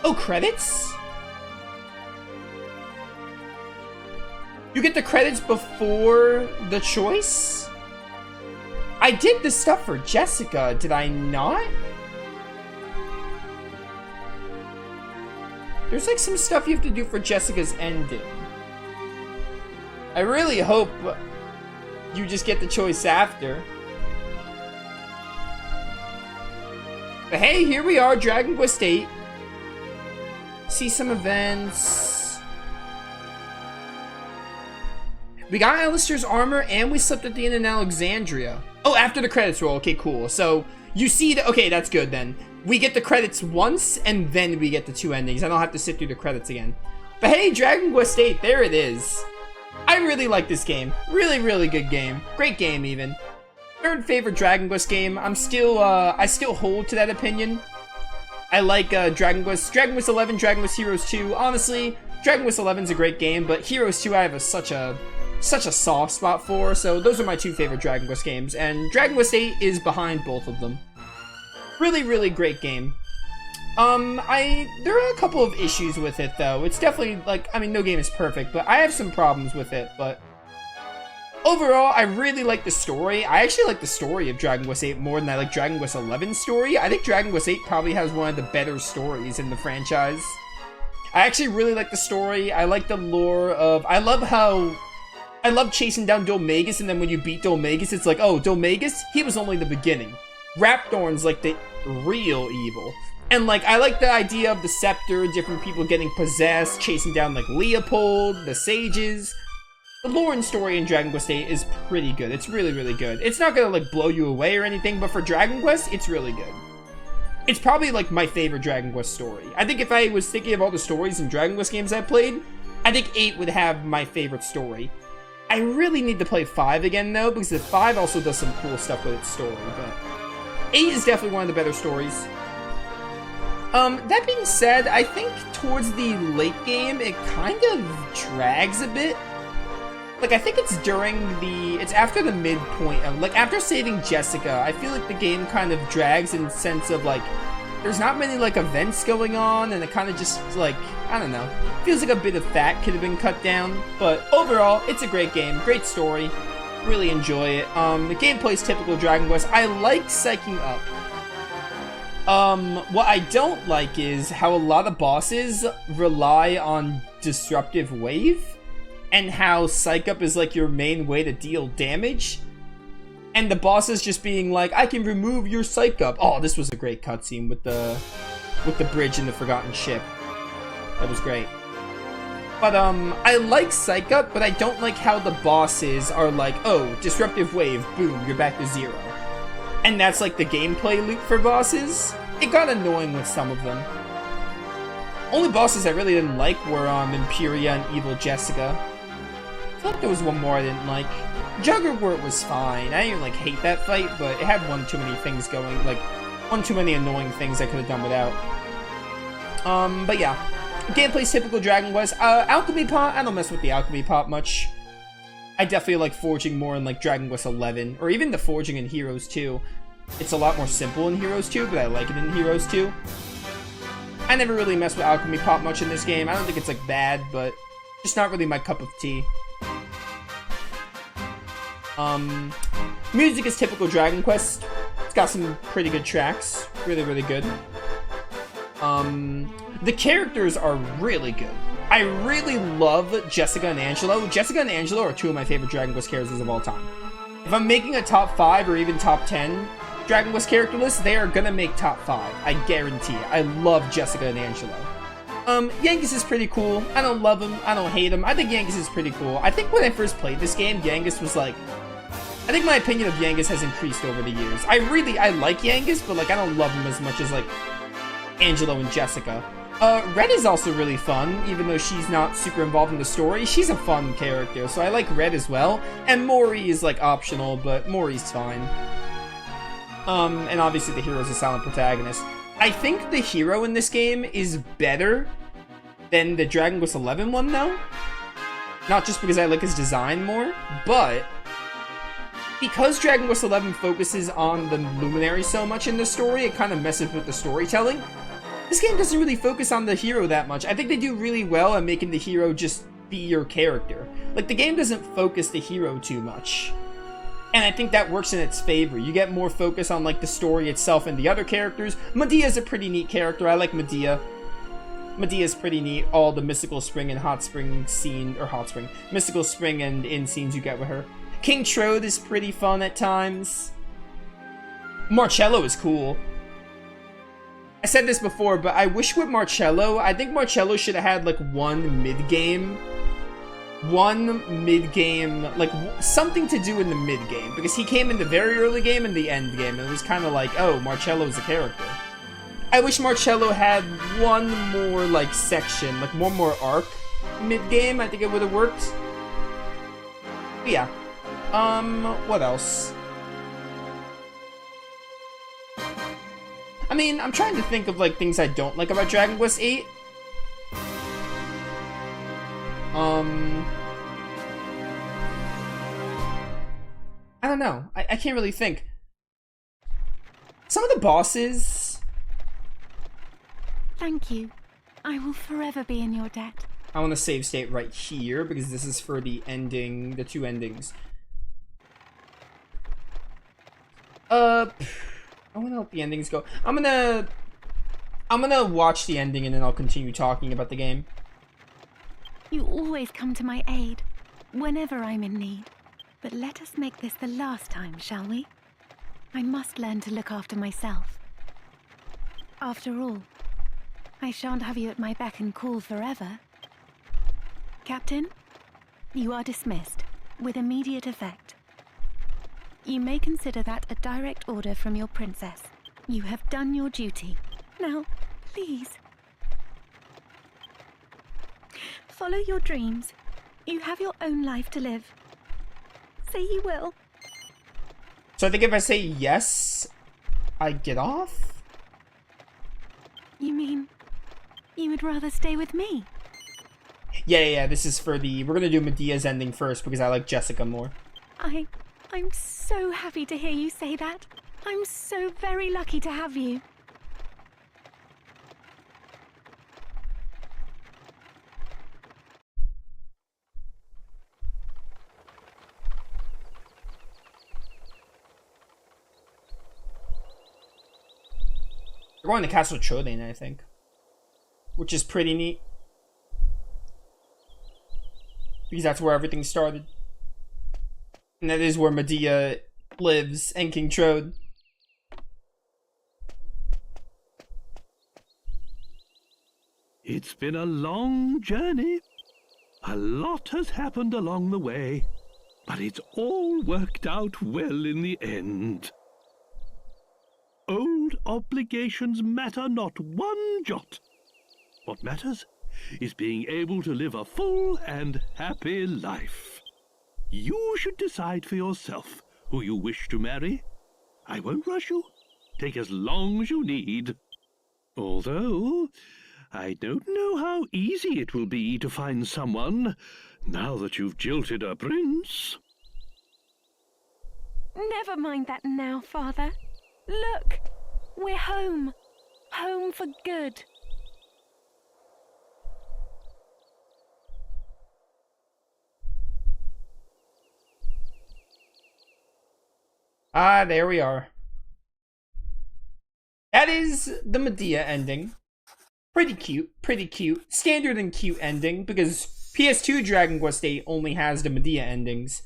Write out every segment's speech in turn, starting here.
Oh, credits? You get the credits before the choice? I did the stuff for Jessica, did I not? There's like some stuff you have to do for Jessica's ending. I really hope you just get the choice after. But hey, here we are, Dragon Quest VIII. See some events. We got Alistair's armor, and we slept at the inn in Alexandria. Oh, after the credits roll. Okay, cool. So, you see the... Okay, that's good then. We get the credits once, and then we get the two endings. I don't have to sit through the credits again. But hey, Dragon Quest VIII, there it is. I really like this game. Really, really good game. Great game, even. Third favorite Dragon Quest game. I still hold to that opinion. I like Dragon Quest 11, Dragon Quest Heroes 2. Honestly, Dragon Quest 11 is a great game, but Heroes 2 I have such a soft spot for. So those are my two favorite Dragon Quest games, and Dragon Quest VIII is behind both of them. Really, really great game. There are a couple of issues with it though. It's definitely like, I mean, no game is perfect, but I have some problems with it. But overall, I really like the story. I actually like the story of Dragon Quest VIII more than I like Dragon Quest 11's story. I think Dragon Quest VIII probably has one of the better stories in the franchise. I actually really like the story. I like the lore of... I love chasing down Dolmagus, and then when you beat Dolmagus, it's like, oh, Dolmagus, he was only the beginning. Raptorn's like the real evil. And like, I like the idea of the scepter, different people getting possessed, chasing down like Leopold, the sages. The lore and story in Dragon Quest VIII is pretty good. It's really, really good. It's not gonna like blow you away or anything, but for Dragon Quest, it's really good. It's probably like my favorite Dragon Quest story. I think if I was thinking of all the stories in Dragon Quest games I've played, I think 8 would have my favorite story. I really need to play 5 again though, because 5 also does some cool stuff with its story, but 8 is definitely one of the better stories. That being said, I think towards the late game, it kind of drags a bit. Like, I think it's it's after the midpoint of, like, after saving Jessica, I feel like the game kind of drags in the sense of, like, there's not many, like, events going on, and it kind of just, like, I don't know, feels like a bit of fat could have been cut down, but overall, it's a great game, great story, really enjoy it. The gameplay's typical Dragon Quest. I like psyching up. What I don't like is how a lot of bosses rely on Disruptive Wave, and how Psych Up is like your main way to deal damage. And the bosses just being like, I can remove your Psych Up. Oh, this was a great cutscene with the bridge and the Forgotten Ship. That was great. But, I like Psych Up, but I don't like how the bosses are like, oh, Disruptive Wave, boom, you're back to 0. And that's like the gameplay loop for bosses. It got annoying with some of them. Only bosses I really didn't like were, Imperia and Evil Jessica. I feel like there was one more I didn't like. Juggerwort was fine. I didn't, like, hate that fight, but it had one too many things going, like, one too many annoying things I could have done without. But yeah. Gameplay's typical Dragon Quest. Alchemy Pot, I don't mess with the Alchemy Pot much. I definitely like forging more in, like, Dragon Quest 11, or even the forging in Heroes 2. It's a lot more simple in Heroes 2, but I like it in Heroes 2. I never really messed with Alchemy Pot much in this game. I don't think it's, like, bad, but just not really my cup of tea. Music is typical Dragon Quest. It's got some pretty good tracks. Really, really good. The characters are really good. I really love Jessica and Angelo. Jessica and Angelo are two of my favorite Dragon Quest characters of all time. If I'm making a top 5 or even top 10 Dragon Quest character list, they are gonna make top 5. I guarantee it. I love Jessica and Angelo. Yangus is pretty cool. I don't love him. I don't hate him. I think Yangus is pretty cool. I think when I first played this game, Yangus was like... I think my opinion of Yangus has increased over the years. I like Yangus, but, like, I don't love him as much as, like, Angelo and Jessica. Red is also really fun, even though she's not super involved in the story. She's a fun character, so I like Red as well. And Mori is, like, optional, but Mori's fine. And obviously the hero's a silent protagonist. I think the hero in this game is better than the Dragon Quest 11 one, though. Not just because I like his design more, but... because Dragon Quest XI focuses on the Luminary so much in the story, it kind of messes with the storytelling. This game doesn't really focus on the hero that much. I think they do really well at making the hero just be your character. Like, the game doesn't focus the hero too much. And I think that works in its favor. You get more focus on, like, the story itself and the other characters. Medea's a pretty neat character. I like Medea. Medea's pretty neat. All the mystical spring and hot spring scene, or hot spring, mystical spring and in scenes you get with her. King Trode is pretty fun at times. Marcello is cool. I said this before, but I wish with Marcello, I think Marcello should have had, like, one mid-game, like, something to do in the mid-game, because he came in the very early game and the end game, and it was kind of like, oh, Marcello's a character. I wish Marcello had one more, like, section, like, one more arc mid-game. I think it would have worked. But yeah. What else? I mean, I'm trying to think of, like, things I don't like about Dragon Quest VIII. I don't know. I can't really think. Some of the bosses... Thank you. I will forever be in your debt. I want to save state right here, because this is for the ending, the two endings. I want to let the endings go. I'm gonna watch the ending and then I'll continue talking about the game. You always come to my aid, whenever I'm in need. But let us make this the last time, shall we? I must learn to look after myself. After all, I shan't have you at my beck and call forever. Captain, you are dismissed, with immediate effect. You may consider that a direct order from your princess. You have done your duty. Now, please. Follow your dreams. You have your own life to live. Say you will. So I think if I say yes, I get off? You mean you would rather stay with me? Yeah, this is for the... We're gonna do Medea's ending first because I like Jessica more. I'm so happy to hear you say that. I'm so very lucky to have you. We're going to Castle Trodain, I think. Which is pretty neat. Because that's where everything started. And that is where Medea lives and King Trode. It's been a long journey. A lot has happened along the way, but it's all worked out well in the end. Old obligations matter not one jot. What matters is being able to live a full and happy life. You should decide for yourself who you wish to marry. I won't rush you. Take as long as you need. Although, I don't know how easy it will be to find someone now that you've jilted a prince. Never mind that now, Father. Look, we're home. Home for good. Ah, there we are. That is the Medea ending. Pretty cute. Standard and cute ending, because PS2 Dragon Quest VIII only has the Medea endings.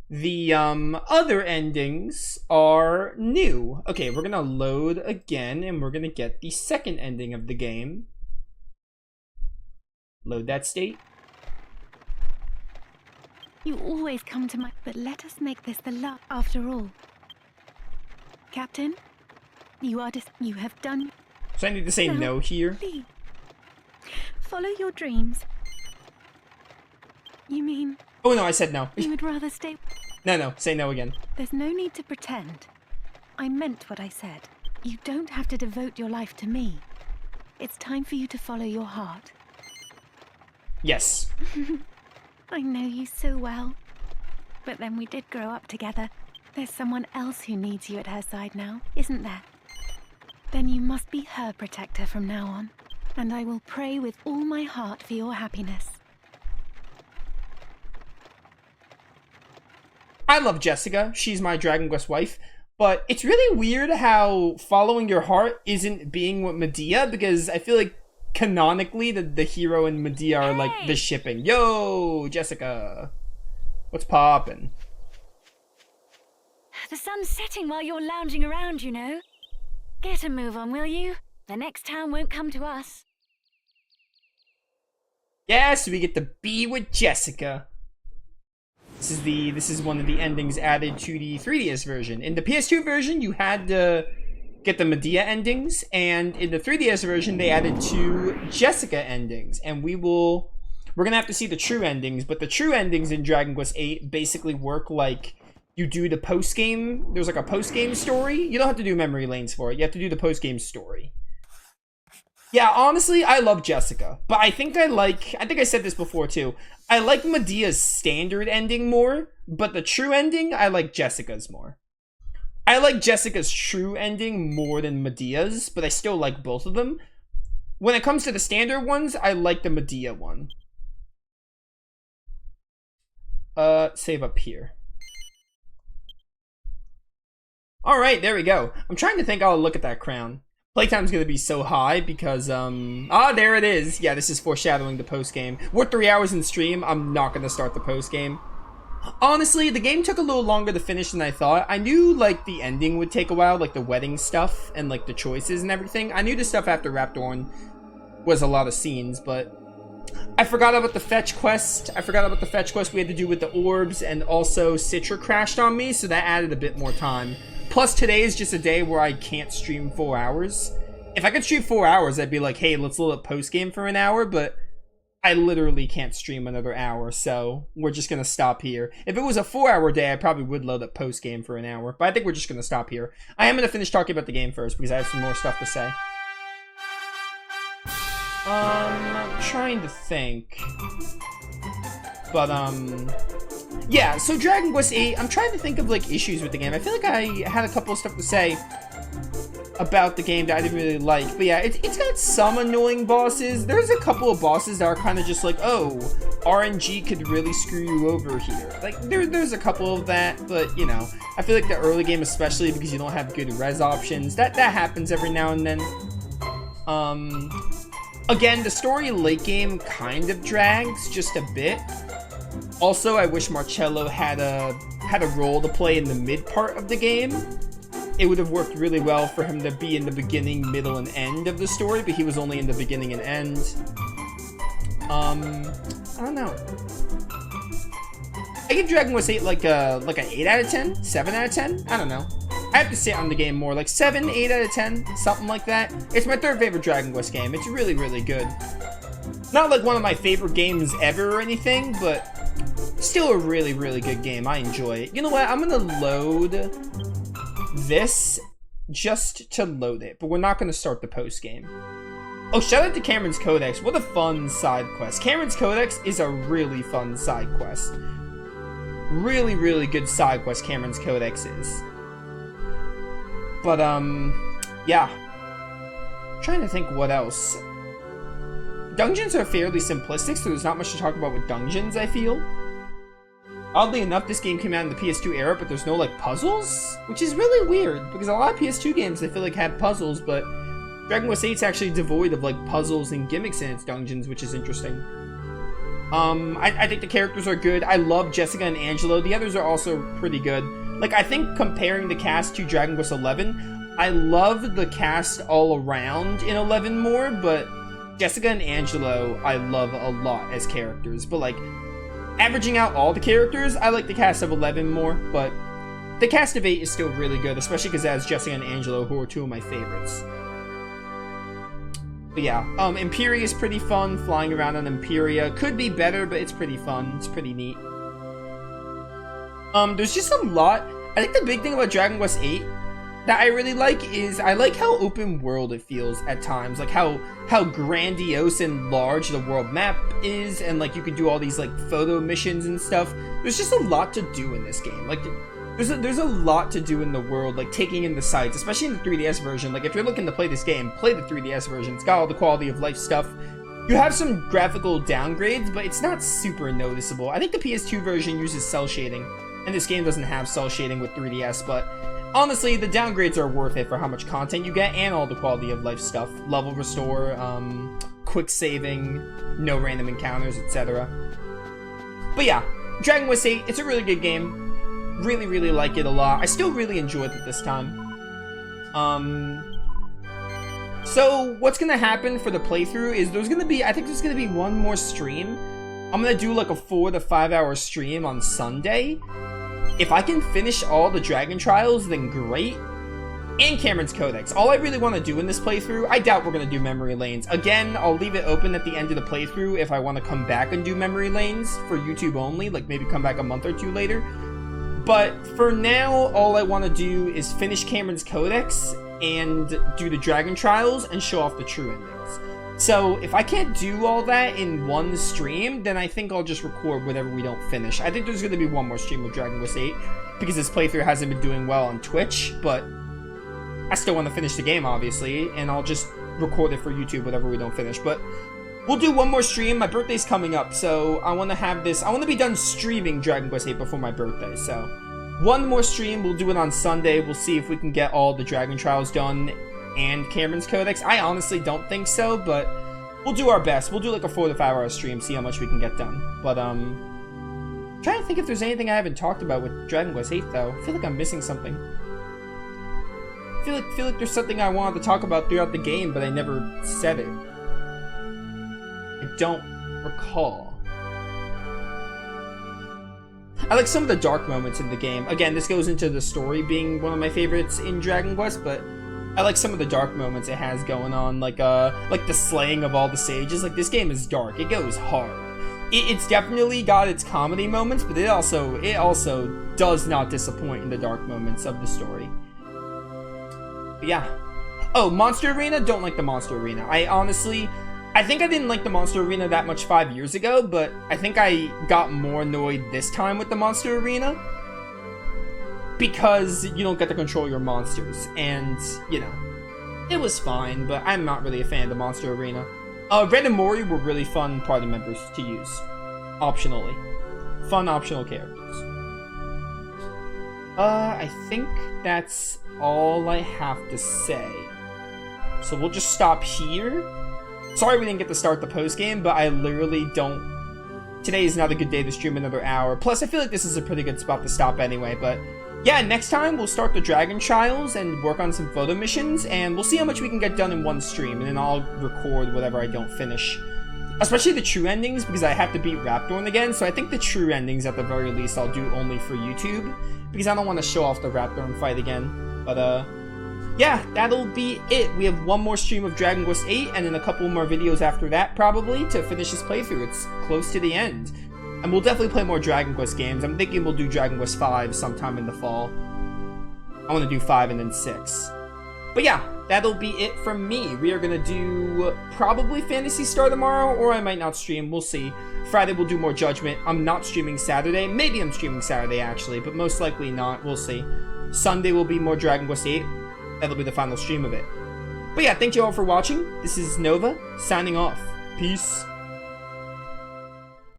The other endings are new. Okay, we're gonna load again, and we're gonna get the second ending of the game. Load that state. You always come to my... But let us make this the last. After all. Captain, you have done... So I need to say no here? Please. Follow your dreams. You mean... Oh no, I said no. You would rather stay... No, say no again. There's no need to pretend. I meant what I said. You don't have to devote your life to me. It's time for you to follow your heart. Yes. I know you so well. But then we did grow up together. There's someone else who needs you at her side now, isn't there? Then you must be her protector from now on, and I will pray with all my heart for your happiness. I love Jessica. She's my Dragon Quest wife. But it's really weird how following your heart isn't being with Medea, because I feel like canonically the hero and Medea are like the shipping. Yo, Jessica. What's poppin'? The sun's setting while you're lounging around, you know. Get a move on, will you? The next town won't come to us. Yeah, so we get to be with Jessica. This is one of the endings added to the 3DS version. In the PS2 version, you had to get the Medea endings, and in the 3DS version, they added 2 Jessica endings. And we're gonna have to see the true endings, but the true endings in Dragon Quest VIII basically work like you do the post-game. There's like a post-game story. You don't have to do memory lanes for it. You have to do the post-game story. Yeah, honestly, I love Jessica, but I think I said this before too. I like Medea's standard ending more, but the true ending, I like Jessica's more. I like Jessica's true ending more than Medea's, but I still like both of them. When it comes to the standard ones, I like the Medea one. Save up here. Alright, there we go. I'm trying to think I'll look at that crown. Playtime's gonna be so high because, there it is. Yeah, this is foreshadowing the post-game. We're 3 hours in stream. I'm not gonna start the post-game. Honestly, the game took a little longer to finish than I thought. I knew, like, the ending would take a while, like the wedding stuff and, like, the choices and everything. I knew the stuff after Raptorn was a lot of scenes, but I forgot about the fetch quest. We had to do with the orbs, and also Citra crashed on me, so that added a bit more time. Plus, today is just a day where I can't stream 4 hours. If I could stream 4 hours, I'd be like, hey, let's load up post-game for an hour, but I literally can't stream another hour, so we're just gonna stop here. If it was a 4-hour day, I probably would load up post-game for an hour, but I think we're just gonna stop here. I am gonna finish talking about the game first, because I have some more stuff to say. I'm trying to think. But, yeah, so Dragon Quest VIII, I'm trying to think of, like, issues with the game. I feel like I had a couple of stuff to say about the game that I didn't really like. But yeah, it's got some annoying bosses. There's a couple of bosses that are kind of just like, oh, RNG could really screw you over here. Like, there's a couple of that, but, you know, I feel like the early game, especially because you don't have good res options, that happens every now and then. Again, the story late game kind of drags just a bit. Also, I wish Marcello had a role to play in the mid part of the game. It would have worked really well for him to be in the beginning, middle, and end of the story, but he was only in the beginning and end. I don't know. I give Dragon Quest VIII like an 8 out of 10? 7 out of 10? I don't know. I have to sit on the game more, like 7, 8 out of 10, something like that. It's my third favorite Dragon Quest game. It's really, really good. Not like one of my favorite games ever or anything, but still a really, really good game. I enjoy it. You know what? I'm gonna load this just to load it, but we're not gonna start the post game. Oh, shout out to Cameron's Codex. What a fun side quest. Cameron's Codex is a really fun side quest. Really, really good side quest Cameron's Codex is. But, yeah. I'm trying to think what else. Dungeons are fairly simplistic, so there's not much to talk about with dungeons, I feel. Oddly enough, this game came out in the PS2 era, but there's no, like, puzzles? Which is really weird, because a lot of PS2 games, I feel like, had puzzles, but Dragon Quest VIII is actually devoid of, like, puzzles and gimmicks in its dungeons, which is interesting. I think the characters are good. I love Jessica and Angelo. The others are also pretty good. Like, I think comparing the cast to Dragon Quest XI, I love the cast all around in 11 more, but Jessica and Angelo I love a lot as characters. But, like, averaging out all the characters, I like the cast of 11 more, but the cast of 8 is still really good, especially because it has Jessica and Angelo, who are two of my favorites. But yeah, Imperia is pretty fun. Flying around on Imperia could be better, but it's pretty fun. It's pretty neat. There's just a lot. I think the big thing about Dragon Quest VIII that I really like is I like how open world it feels at times. Like how grandiose and large the world map is, and like you can do all these like photo missions and stuff. There's just a lot to do in this game. Like there's a lot to do in the world, like taking in the sights, especially in the 3DS version. Like if you're looking to play this game, play the 3DS version. It's got all the quality of life stuff. You have some graphical downgrades, but it's not super noticeable. I think the PS2 version uses cell shading, and this game doesn't have cell shading with 3DS, but honestly, the downgrades are worth it for how much content you get and all the quality of life stuff. Level restore, quick saving, no random encounters, etc. But yeah, Dragon Quest VIII, it's a really good game. Really, really like it a lot. I still really enjoyed it this time. So what's gonna happen for the playthrough is I think there's gonna be one more stream. I'm gonna do like a 4 to 5 hour stream on Sunday. If I can finish all the Dragon Trials, then great. And Cameron's Codex. All I really want to do in this playthrough, I doubt we're going to do memory lanes. Again, I'll leave it open at the end of the playthrough if I want to come back and do memory lanes for YouTube only, like maybe come back a month or two later. But for now, all I want to do is finish Cameron's Codex and do the Dragon Trials and show off the true endings. So if I can't do all that in one stream, then I think I'll just record whatever we don't finish. I think there's going to be one more stream of Dragon Quest VIII because this playthrough hasn't been doing well on Twitch, but I still want to finish the game, obviously, and I'll just record it for YouTube, whatever we don't finish. But we'll do one more stream. My birthday's coming up, so I want to be done streaming Dragon Quest VIII before my birthday, so one more stream. We'll do it on Sunday. We'll see if we can get all the Dragon Trials done and Cameron's Codex. I honestly don't think so, but we'll do our best. We'll do like a 4 to 5 hour stream, see how much we can get done. But trying to think if there's anything I haven't talked about with Dragon Quest VIII, though. I feel like I'm missing something. I feel like there's something I wanted to talk about throughout the game, but I never said it. I don't recall. I like some of the dark moments in the game. Again, this goes into the story being one of my favorites in Dragon Quest, but I like some of the dark moments it has going on, like the slaying of all the sages. Like, this game is dark. It goes hard. It's definitely got its comedy moments, but it also does not disappoint in the dark moments of the story. But yeah. Oh, Monster Arena? Don't like the Monster Arena. I think I didn't like the Monster Arena that much 5 years ago, but I think I got more annoyed this time with the Monster Arena because you don't get to control your monsters, and, you know, it was fine, but I'm not really a fan of the Monster Arena. Red and Mori were really fun party members to use, optionally. Fun optional characters. I think that's all I have to say. So we'll just stop here. Sorry we didn't get to start the post-game, but I literally don't... Today is not a good day to stream another hour. Plus, I feel like this is a pretty good spot to stop anyway, but... Yeah, next time we'll start the Dragon Trials and work on some photo missions, and we'll see how much we can get done in one stream, and then I'll record whatever I don't finish. Especially the true endings, because I have to beat Raptorn again, so I think the true endings, at the very least, I'll do only for YouTube, because I don't want to show off the Raptorn fight again. But, yeah, that'll be it. We have one more stream of Dragon Quest VIII, and then a couple more videos after that, probably, to finish this playthrough. It's close to the end. And we'll definitely play more Dragon Quest games. I'm thinking we'll do Dragon Quest V sometime in the fall. I want to do 5 and then 6. But yeah, that'll be it from me. We are going to do probably Phantasy Star tomorrow, or I might not stream. We'll see. Friday we'll do more Judgment. I'm not streaming Saturday. Maybe I'm streaming Saturday, actually, but most likely not. We'll see. Sunday will be more Dragon Quest VIII. That'll be the final stream of it. But yeah, thank you all for watching. This is Nova, signing off. Peace.